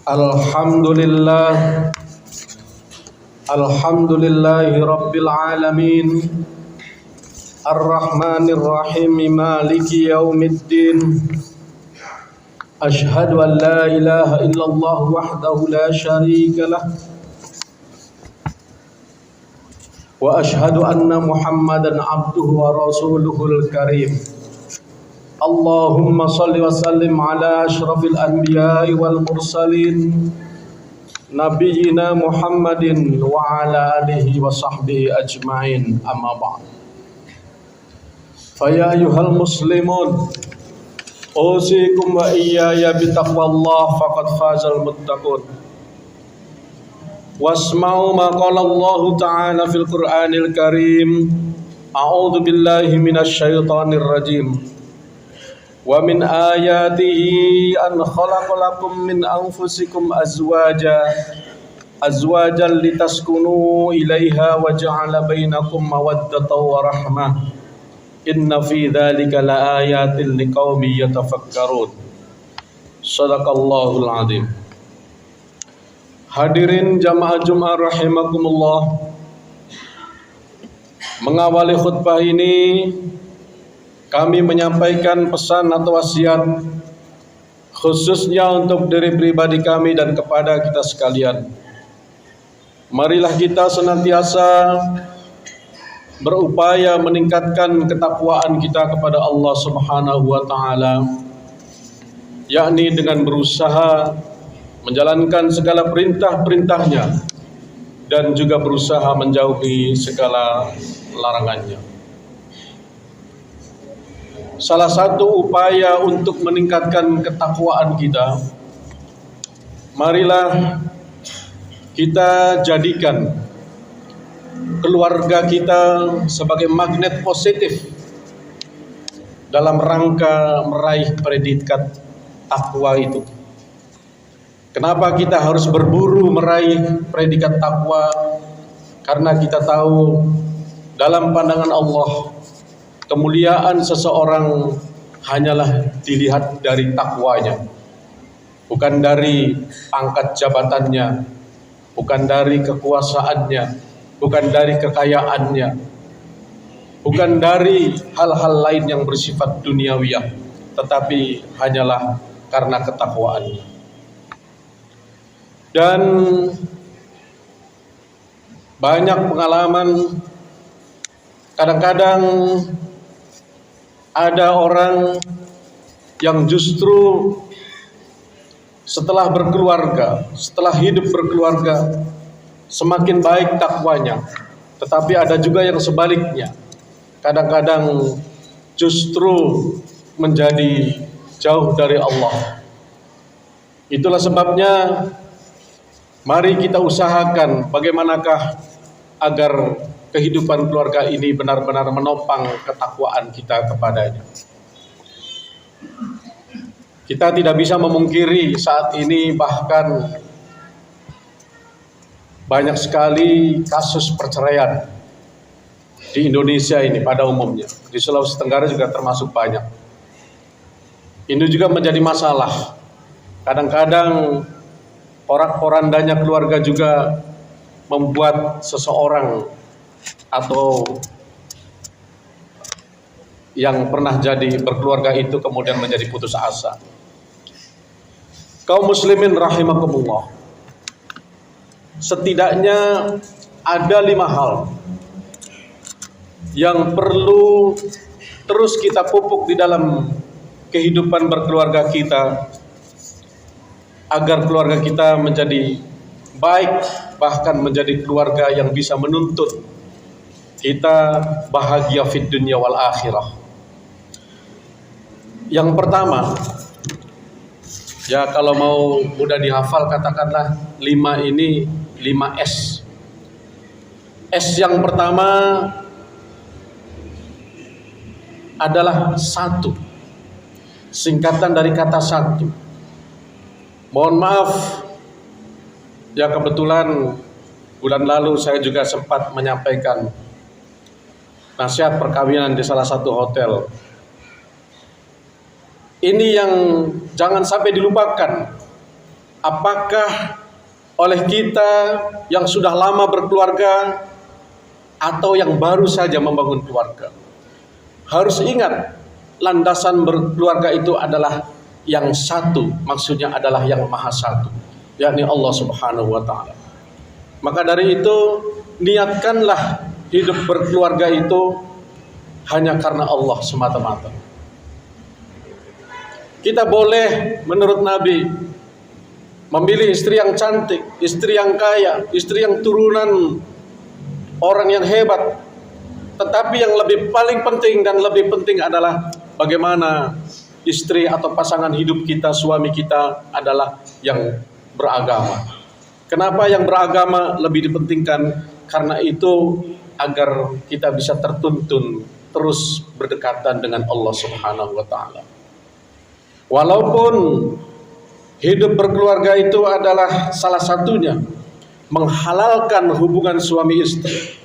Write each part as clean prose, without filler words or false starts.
Alhamdulillah, alhamdulillahi rabbil alamin, ar-rahmanir rahim, maliki yaumiddin. Ashhadu an la ilaha illallah wahdahu la syarika lah, wa ashhadu anna Muhammadan abduhu wa rasuluhul karim. Allahumma salli wa sallim ala ashrafil anbiya'i wal mursalin nabiyyina Muhammadin wa ala alihi wa sahbihi ajma'in, amma ba'd. Faya ayyuhal muslimun, usikum wa iyaya bitaqwallah faqad fazal muttaqun. Wasma'u ma qala Allah ta'ala fil Qur'anil Karim. A'udzu billahi minasy syaithanir rajim. Wa min ayatihi an khalaqalakum min anfusikum azwajan litaskunu ilaiha wa ja'ala bainakum mawaddatan wa rahmah. Inna fi dzalika laayatin liqaumin yatafakkarun. Shadaqallahul azim. Hadirin jamaah Jumat rahimakumullah. Mengawali khutbah ini kami menyampaikan pesan atau wasiat khususnya untuk diri pribadi kami dan kepada kita sekalian. Marilah kita senantiasa berupaya meningkatkan ketakwaan kita kepada Allah Subhanahu wa taala, yakni dengan berusaha menjalankan segala perintah-perintahnya dan juga berusaha menjauhi segala larangannya. Salah satu upaya untuk meningkatkan ketakwaan kita, marilah kita jadikan keluarga kita sebagai magnet positif dalam rangka meraih predikat takwa itu. Kenapa kita harus berburu meraih predikat takwa? Karena kita tahu dalam pandangan Allah, kemuliaan seseorang hanyalah dilihat dari takwanya, bukan dari pangkat jabatannya, bukan dari kekuasaannya, bukan dari kekayaannya, bukan dari hal-hal lain yang bersifat duniawiyah, tetapi hanyalah karena ketakwaannya. Dan banyak pengalaman, kadang-kadang ada orang yang justru setelah berkeluarga, setelah hidup berkeluarga, semakin baik takwanya. Tetapi ada juga yang sebaliknya, kadang-kadang justru menjadi jauh dari Allah. Itulah sebabnya mari kita usahakan bagaimanakah agar kehidupan keluarga ini benar-benar menopang ketakwaan kita kepadanya. Kita tidak bisa memungkiri saat ini bahkan banyak sekali kasus perceraian di Indonesia ini pada umumnya. Di Sulawesi Tenggara juga termasuk banyak. Ini juga menjadi masalah. Kadang-kadang porak-porandanya keluarga juga membuat seseorang atau yang pernah jadi berkeluarga itu kemudian menjadi putus asa. Kaum muslimin rahimakumullah, setidaknya ada 5 hal yang perlu terus kita pupuk di dalam kehidupan berkeluarga kita agar keluarga kita menjadi baik, bahkan menjadi keluarga yang bisa menuntut kita bahagia fid dunya wal akhirah. Yang pertama, ya kalau mau mudah dihafal katakanlah 5 ini 5S. S yang pertama adalah satu, singkatan dari kata satu. Mohon maaf, ya kebetulan bulan lalu saya juga sempat menyampaikan nasihat perkawinan di salah satu hotel. Ini yang jangan sampai dilupakan. apakah oleh kita yang sudah lama berkeluarga atau yang baru saja membangun keluarga. Harus ingat, landasan berkeluarga itu adalah yang satu, maksudnya adalah yang maha satu, yakni Allah Subhanahu wa Ta'ala. Maka dari itu, niatkanlah hidup berkeluarga itu hanya karena Allah semata-mata. Kita boleh menurut Nabi memilih istri yang cantik, istri yang kaya, istri yang turunan orang yang hebat. Tetapi yang paling penting dan lebih penting adalah bagaimana istri atau pasangan hidup kita, suami kita adalah yang beragama. Kenapa yang beragama lebih dipentingkan? Karena itu agar kita bisa tertuntun terus berdekatan dengan Allah Subhanahu wa Ta'ala. Walaupun hidup berkeluarga itu adalah salah satunya menghalalkan hubungan suami istri.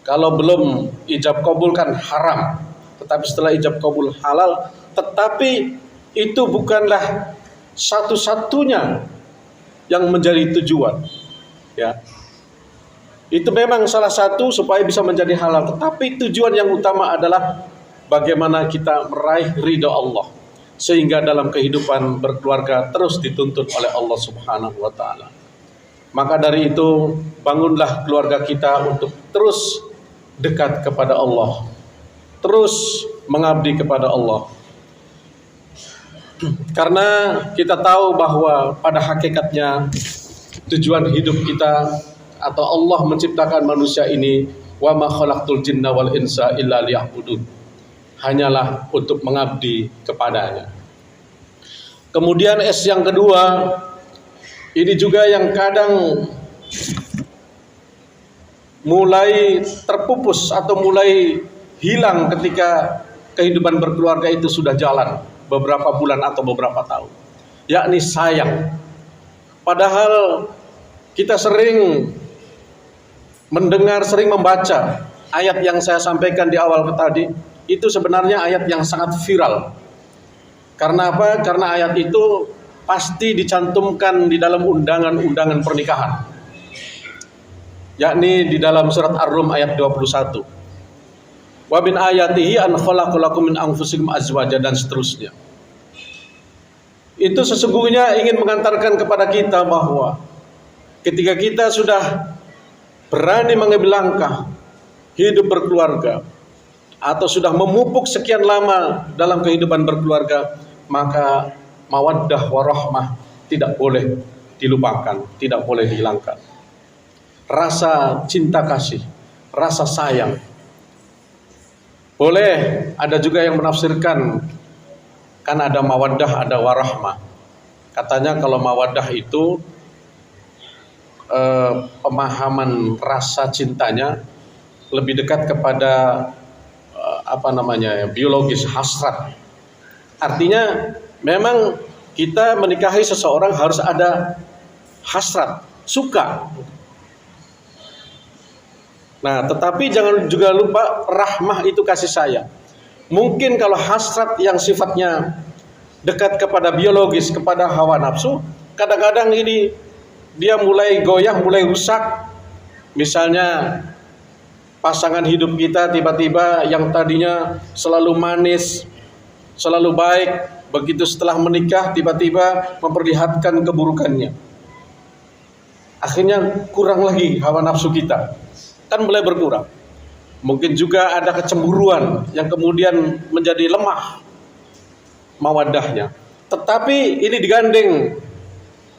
Kalau belum ijab kabul kan haram, tetapi setelah ijab kabul halal. Tetapi itu bukanlah satu-satunya yang menjadi tujuan. Ya, itu memang salah satu supaya bisa menjadi halal. Tetapi tujuan yang utama adalah bagaimana kita meraih ridha Allah, sehingga dalam kehidupan berkeluarga terus dituntut oleh Allah Subhanahu wa Ta'ala. Maka dari itu, bangunlah keluarga kita untuk terus dekat kepada Allah, terus mengabdi kepada Allah. Karena kita tahu bahwa pada hakikatnya tujuan hidup kita atau Allah menciptakan manusia ini, wa ma khalaqtul jinna wal insa illa liya'budun, hanyalah untuk mengabdi kepadanya. Kemudian yang kedua, ini juga yang kadang mulai terpupus atau mulai hilang ketika kehidupan berkeluarga itu sudah jalan beberapa bulan atau beberapa tahun, yakni sayang. Padahal kita sering mendengar, sering membaca ayat yang saya sampaikan di awal tadi, itu sebenarnya ayat yang sangat viral. Karena apa? Karena ayat itu pasti dicantumkan di dalam undangan-undangan pernikahan, yakni di dalam surat Ar-Rum ayat 21. Wa min ayatihi an khalaqalakum min anfusikum azwaja, dan seterusnya. Itu sesungguhnya ingin mengantarkan kepada kita bahwa ketika kita sudah berani mengambil langkah hidup berkeluarga atau sudah memupuk sekian lama dalam kehidupan berkeluarga, maka mawaddah warahmah tidak boleh dilupakan, tidak boleh dihilangkan. Rasa cinta kasih, rasa sayang. Boleh ada juga yang menafsirkan, kan ada mawaddah, ada warahmah. Katanya kalau mawaddah itu pemahaman rasa cintanya lebih dekat kepada biologis, hasrat. Artinya memang kita menikahi seseorang harus ada hasrat, suka. Nah, tetapi jangan juga lupa rahmah itu kasih sayang. Mungkin kalau hasrat yang sifatnya dekat kepada biologis, kepada hawa nafsu, kadang-kadang ini dia mulai goyah, mulai rusak. Misalnya pasangan hidup kita tiba-tiba yang tadinya selalu manis, selalu baik, begitu setelah menikah tiba-tiba memperlihatkan keburukannya. Akhirnya kurang lagi hawa nafsu kita, kan mulai berkurang. Mungkin juga ada kecemburuan yang kemudian menjadi lemah mawaddahnya. Tetapi ini digandeng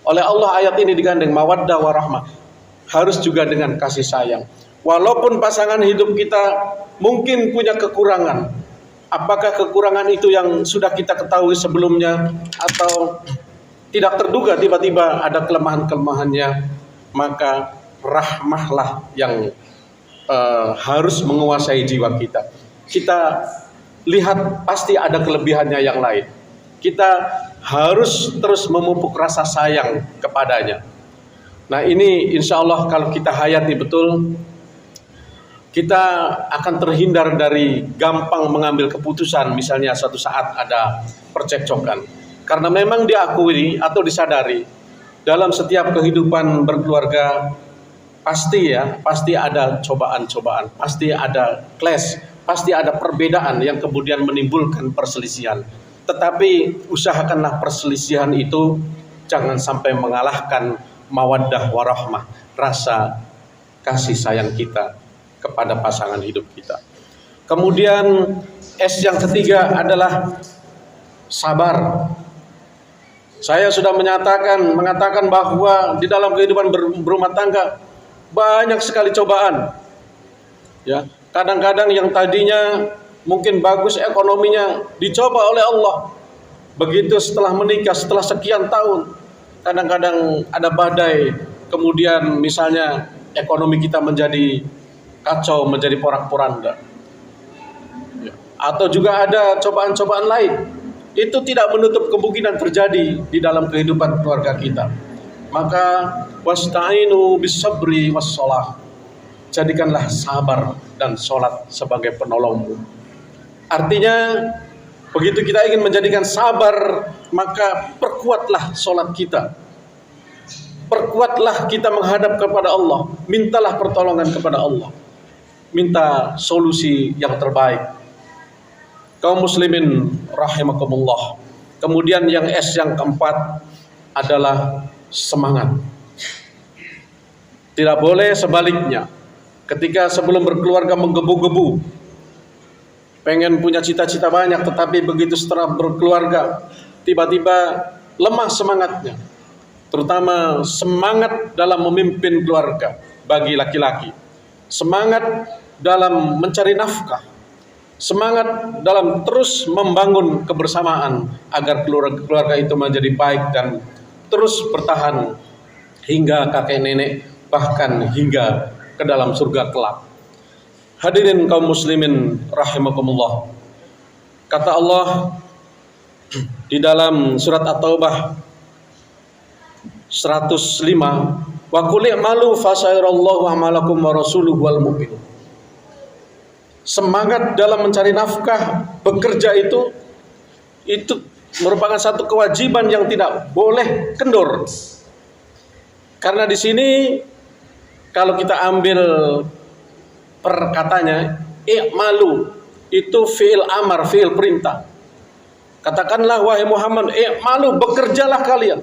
oleh Allah, ayat ini digandeng mawaddah warahmah, harus juga dengan kasih sayang. Walaupun pasangan hidup kita mungkin punya kekurangan, apakah kekurangan itu yang sudah kita ketahui sebelumnya atau tidak terduga tiba-tiba ada kelemahan-kelemahannya, maka rahmahlah yang harus menguasai jiwa kita. Kita lihat pasti ada kelebihannya yang lain. Kita harus terus memupuk rasa sayang kepadanya. Nah, ini insya Allah kalau kita hayati betul, kita akan terhindar dari gampang mengambil keputusan. Misalnya suatu saat ada percekcokan, karena memang diakui atau disadari dalam setiap kehidupan berkeluarga pasti ada cobaan-cobaan, pasti ada clash, pasti ada perbedaan yang kemudian menimbulkan perselisihan. Tetapi usahakanlah perselisihan itu jangan sampai mengalahkan mawaddah warahmah, rasa kasih sayang kita kepada pasangan hidup kita. Kemudian S yang ketiga adalah sabar. Saya sudah mengatakan bahwa di dalam kehidupan berumah tangga banyak sekali cobaan. Ya, kadang-kadang yang tadinya mungkin bagus ekonominya dicoba oleh Allah. Begitu setelah menikah, setelah sekian tahun, kadang-kadang ada badai, kemudian misalnya ekonomi kita menjadi kacau, menjadi porak-poranda. Ya. Atau juga ada cobaan-cobaan lain. Itu tidak menutup kemungkinan terjadi di dalam kehidupan keluarga kita. Maka wasta'inu bis-sabri was-shalah. Jadikanlah sabar dan sholat sebagai penolongmu. Artinya begitu kita ingin menjadikan sabar, maka perkuatlah sholat kita. Perkuatlah kita menghadap kepada Allah. Mintalah pertolongan kepada Allah. Minta solusi yang terbaik. Kaum muslimin rahimakumullah. Kemudian yang S yang keempat adalah semangat. Tidak boleh sebaliknya. Ketika sebelum berkeluarga menggebu-gebu, pengen punya cita-cita banyak, tetapi begitu setelah berkeluarga tiba-tiba lemah semangatnya. Terutama semangat dalam memimpin keluarga bagi laki-laki. Semangat dalam mencari nafkah. Semangat dalam terus membangun kebersamaan agar keluarga itu menjadi baik dan terus bertahan hingga kakek nenek, bahkan hingga ke dalam surga kelak. Hadirin kaum muslimin rahimakumullah. Kata Allah di dalam surat At-Taubah 105, wa qul i'malu fasayrallahu a'malakum wa rasuluhu wal mu'minun. Semangat dalam mencari nafkah, bekerja itu merupakan satu kewajiban yang tidak boleh kendor. Karena di sini kalau kita ambil perkatanya, i'malu itu fi'il amar, fi'il perintah. Katakanlah wahai Muhammad, i'malu, bekerjalah kalian.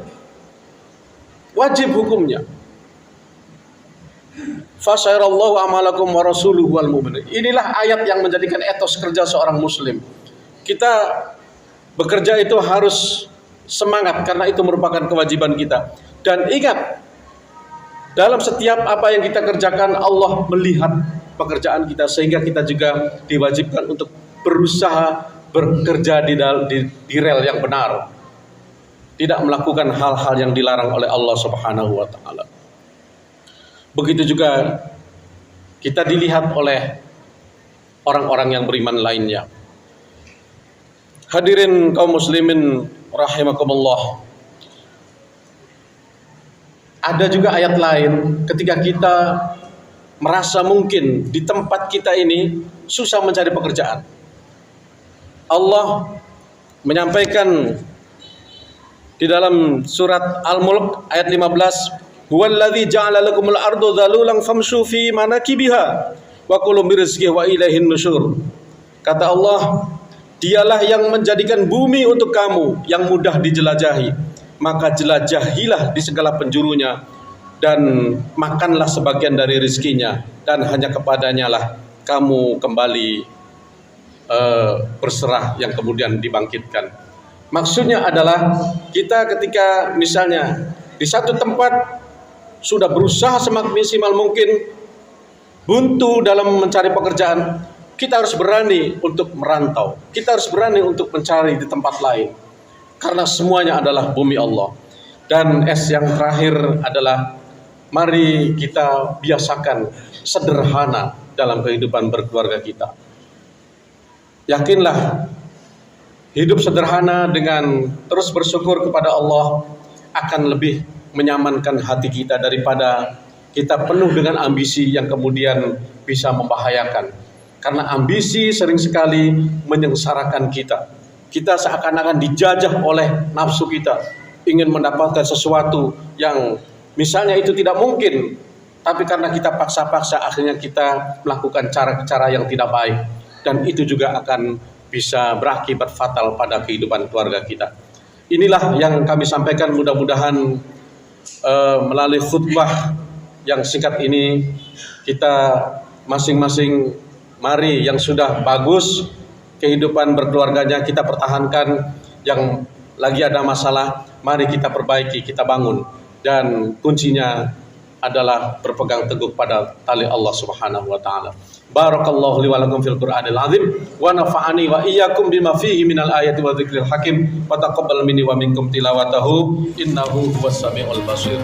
Wajib hukumnya. Fasairallahu amalakum wa rasuluhu wal mu'minin. Inilah ayat yang menjadikan etos kerja seorang muslim. Kita bekerja itu harus semangat karena itu merupakan kewajiban kita. Dan ingat, dalam setiap apa yang kita kerjakan Allah melihat pekerjaan kita, sehingga kita juga diwajibkan untuk berusaha bekerja di rel yang benar. Tidak melakukan hal-hal yang dilarang oleh Allah Subhanahu wa taala. Begitu juga kita dilihat oleh orang-orang yang beriman lainnya. Hadirin kaum muslimin rahimakumullah. Ada juga ayat lain ketika kita merasa mungkin di tempat kita ini susah mencari pekerjaan. Allah menyampaikan di dalam surat Al-Mulk ayat 15, huwallazi ja'ala lakumul arda dhalulan famshu fi manakibiha wa kulu min rizqihi wa ilaihin nusyur. Kata Allah, dialah yang menjadikan bumi untuk kamu yang mudah dijelajahi, maka jelajahilah di segala penjurunya dan makanlah sebagian dari rizkinya, dan hanya kepadanya lah kamu kembali berserah yang kemudian dibangkitkan. Maksudnya adalah kita ketika misalnya di satu tempat sudah berusaha semaksimal mungkin, buntu dalam mencari pekerjaan, kita harus berani untuk merantau. Kita harus berani untuk mencari di tempat lain. Karena semuanya adalah bumi Allah. Dan S yang terakhir adalah mari kita biasakan sederhana dalam kehidupan berkeluarga kita. Yakinlah, hidup sederhana dengan terus bersyukur kepada Allah akan lebih menyamankan hati kita daripada kita penuh dengan ambisi yang kemudian bisa membahayakan. Karena ambisi sering sekali menyengsarakan kita. Kita seakan-akan dijajah oleh nafsu kita. ingin mendapatkan sesuatu yang misalnya itu tidak mungkin, tapi karena kita paksa-paksa akhirnya kita melakukan cara-cara yang tidak baik, dan itu juga akan bisa berakibat fatal pada kehidupan keluarga kita. Inilah yang kami sampaikan, mudah-mudahan melalui khutbah yang singkat ini kita masing-masing, mari yang sudah bagus kehidupan berkeluarganya kita pertahankan, yang lagi ada masalah mari kita perbaiki, kita bangun, dan kuncinya adalah berpegang teguh pada tali Allah Subhanahu wa taala. Barakallahu li wa lakum fil Qur'anil azim wa nafa'ani wa iyyakum bima fihi minal ayati wa dzikril hakim wa taqabbal minni wa minkum tilawatahu innahu huwas samiul basir.